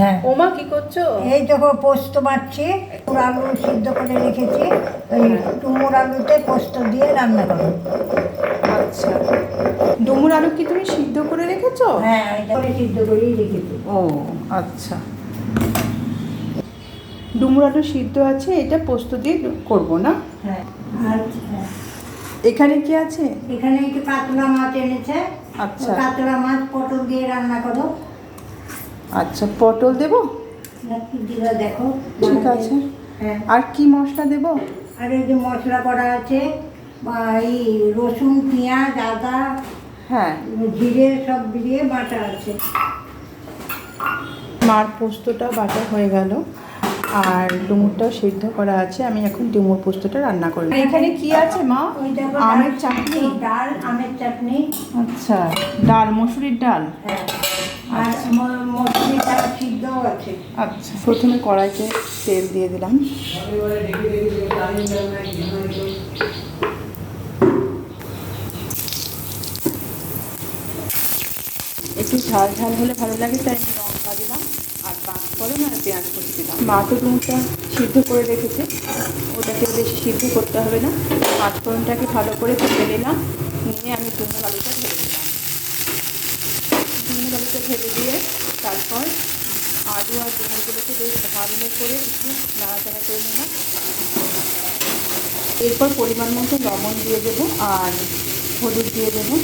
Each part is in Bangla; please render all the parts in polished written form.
হ্যাঁ। ওমা কি করছো? এই দেখো পোস্ত বাটছি, আলু সিদ্ধ করে রেখেছি, ওই ডুমুর আলুতে পোস্ত দিয়ে রান্না করো। আচ্ছা, ডুমুর আলু কি তুমি সিদ্ধ করে রেখেছো? হ্যাঁ, এটা করে সিদ্ধ করেই রেখেছি। ও আচ্ছা, ডুমুর আলু সিদ্ধ আছে, এটা পোস্ত দিয়ে করবো না? হ্যাঁ। আর এখানে কি আছে? এখানে একটু কাতলা মাছ এনেছে। আচ্ছা। ওই কাতলা মাছ পটল দিয়ে রান্না করো। আচ্ছা, পটল দেবো? কি দিবা দেখো। ঠিক আছে। হ্যাঁ। আর কি মশলা দেবো? আর এই যে মশলা করা আছে, বা এই রসুন পেঁয়াজ আদা হ্যাঁ, জিরে সব দিয়ে বাটা আছে। মার পোস্তটা বাটা হয়ে গেল, আর ডুমুরটাও সিদ্ধ করা আছে। আমি এখন ডুমুর পোস্তটা রান্না করব। এখানে কি আছে মা? ওই দেখো আমের চাটনি। ডাল, আমের চাটনি। আচ্ছা, ডাল, মসুরির ডাল। হ্যাঁ। আর মসুরি ডাল সিদ্ধও আছে। আচ্ছা, প্রথমে কড়াইতে তেল দিয়ে দিলাম। একটু ঝাল ঝাল হলে ভালো লাগে, তাই আমি লঙ্কা দিলাম আর পাঁচফোড়ন আর পেঁয়াজ কুচি দিলাম। মা তো ডুমুরটা সিদ্ধ করে রেখেছে, ওটাকে বেশি সিদ্ধ করতে হবে না। পাঁচফোড়নটাকে ভালো করে ভেজে নিলাম, নিয়ে আমি ডুমুর আলুটা ঢেলে দিলাম। ডুমুর আলুটা ঢেলে দিয়ে তারপর আলু আর ডুমুরগুলোকে বেশ ভালো করে একটু নাড়াচাড়া করে নিলাম। এরপর পরিমাণ মতো লবণ দিয়ে দেবো আর হলুদ দিয়ে দেবো।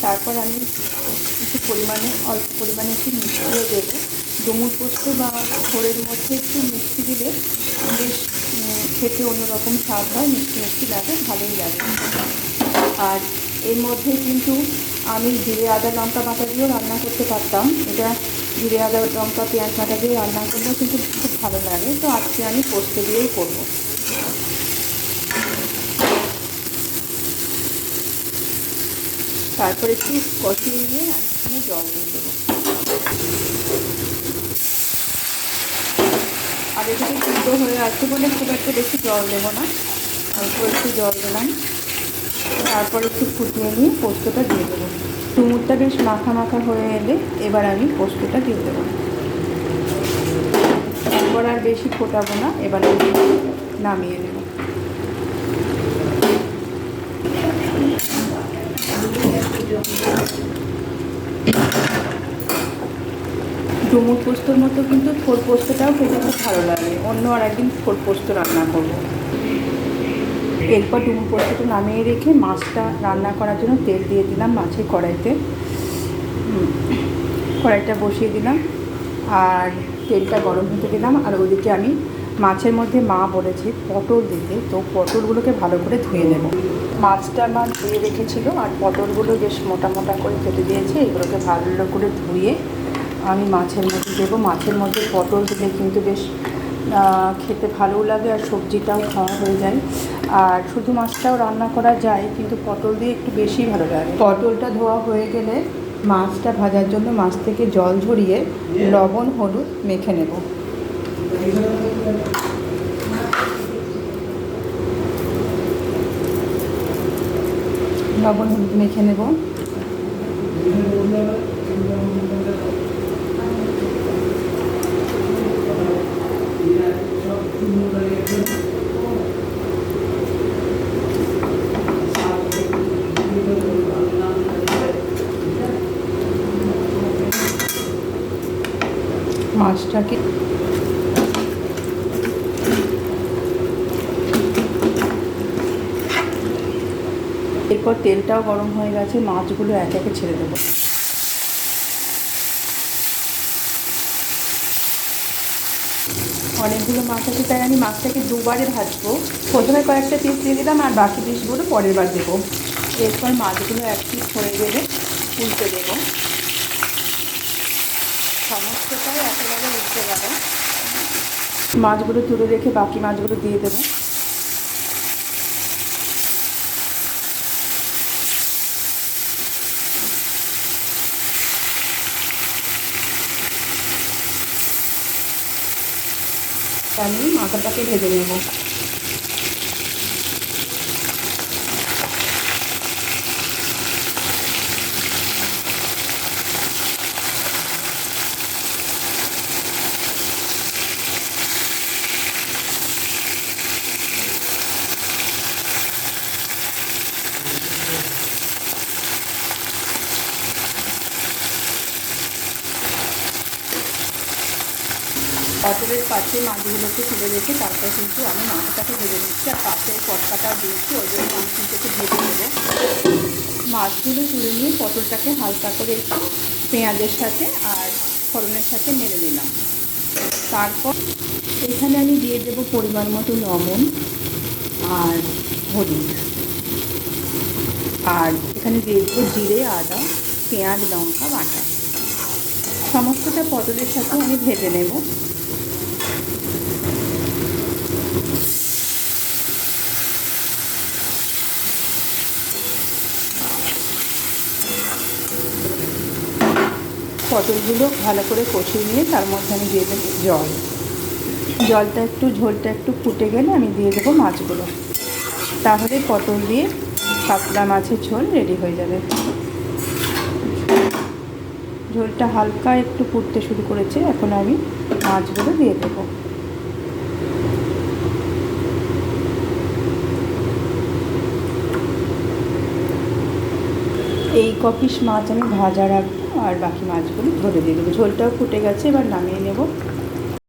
তারপর আমি একটু অল্প পরিমাণে একটু মিষ্টিও দেবো। ডুমুর পোস্ত বা ঘোড়ের মধ্যে একটু মিষ্টি দিলে বেশ খেতে অন্যরকম স্বাদ হয়, মিষ্টি মিষ্টি লাগে, ভালোই লাগে। আর এর মধ্যে কিন্তু আমি জিরে আদা লঙ্কা বাটা দিয়েও রান্না করতে পারতাম। এটা জিরে আদা লঙ্কা পেঁয়াজ বাটা দিয়ে রান্না করলেও কিন্তু খুব ভালো লাগে। তো আজকে আমি পোস্ত দিয়েই করবো। তারপর একটু কষিয়ে নিয়ে আমি এখানে জল দিয়ে দেবো। আর এটাকে সিদ্ধ হয়ে আসছে বলে খুব একটা বেশি জল দেবো না, অল্প একটু জল দিলাম। তারপর একটু ফুটিয়ে নিয়ে পোস্তটা দিয়ে দেবো। ডুমুরটা বেশ মাখা মাখা হয়ে এলে এবার আমি পোস্তটা দিয়ে দেবো। এবার আর বেশি ফোটাবো না, এবার আমি নামিয়ে নেব। ডুমুর পোস্তর মতো কিন্তু থোড় পোস্তটাও খেতে খুব ভালো লাগে। অন্য আর একদিন থোড় পোস্ত রান্না করব। এরপর ডুমুর পোস্তটা নামিয়ে রেখে মাছটা রান্না করার জন্য তেল দিয়ে দিলাম মাছের কড়াইতে। কড়াইটা বসিয়ে দিলাম আর তেলটা গরম হতে দিলাম। আর ওদিকে আমি মাছের মধ্যে মা বলেছে পটল দিতে, তো পটলগুলোকে ভালো করে ধুয়ে নেব। মাছটা মা ধুয়ে রেখেছিল আর পটলগুলো বেশ মোটা মোটা করে কেটে দিয়েছে। এগুলোকে ভালো করে ধুয়ে আমি মাছের মধ্যে দেবো। মাছের মধ্যে পটল দিলে কিন্তু বেশ খেতে ভালোও লাগে আর সবজিটাও খাওয়া হয়ে যায়। আর শুধু মাছটাও রান্না করা যায়, কিন্তু পটল দিয়ে একটু বেশি ভালো লাগে। পটলটা ধোয়া হয়ে গেলে মাছটা ভাজার জন্য মাছ থেকে জল ঝরিয়ে লবণ হলুদ মেখে নেব। লবণ হলুদ মেখে নেব। মাছটাকে এরপর তেলটাও গরম হয়ে গেছে, মাছগুলো এক একে ছেড়ে দেবো। অনেকগুলো মাছ আছে তাই আমি মাছটাকে দুবারে ভাজবো। প্রথমে কয়েকটা পিস দিয়ে দিলাম আর বাকি পিসগুলো পরের বার দেবো। এরপর মাছগুলো এক পিস হয়ে গেলে উল্টে দেবো। সমস্তটাই একেবারে উল্টে গেল। মাছগুলো তুলে রেখে বাকি মাছগুলো দিয়ে দেবো। আমি মাথাটাকে ভেজে নেব। পটলের পাশে মাছগুলোকে তুলে রেখে তারপর কিন্তু আমি মাছটাকে ভেজে নিচ্ছি, আর পাশে পটকাটাও দিয়েছি, ওই জন্য আমি কিন্তু একটু ভেজে নেবো। মাছগুলো তুলে নিয়ে পটলটাকে হালকা করে একটু পেঁয়াজের সাথে আর ফোড়নের সাথে নেড়ে নিলাম। তারপর এখানে আমি দিয়ে দেবো পরিমাণ মতো লবণ আর হলুদ, আর এখানে দিয়ে দেবো জিরে, আদা, পেঁয়াজ, লঙ্কা বাটা। সমস্তটা পটলের সাথে আমি ভেজে নেব। পটলগুলো ভালো করে কষিয়ে নিয়ে তার মধ্যে আমি দিয়ে দেবো জল। জলটা একটু ঝোলটা একটু ফুটে গেলে আমি দিয়ে দেবো মাছগুলো। তাহলে পটল দিয়ে কাতলা মাছের ঝোল রেডি হয়ে যাবে। ঝোলটা হালকা একটু ফুটতে শুরু করেছে, এখন আমি মাছগুলো দিয়ে দেবো। এই কপিস মাছ আমি ভাজা রাখবো আর বাকি মাছগুলো ধরে দিয়ে দেবো। ঝোলটাও ফুটে গেছে, এবার নামিয়ে নেব।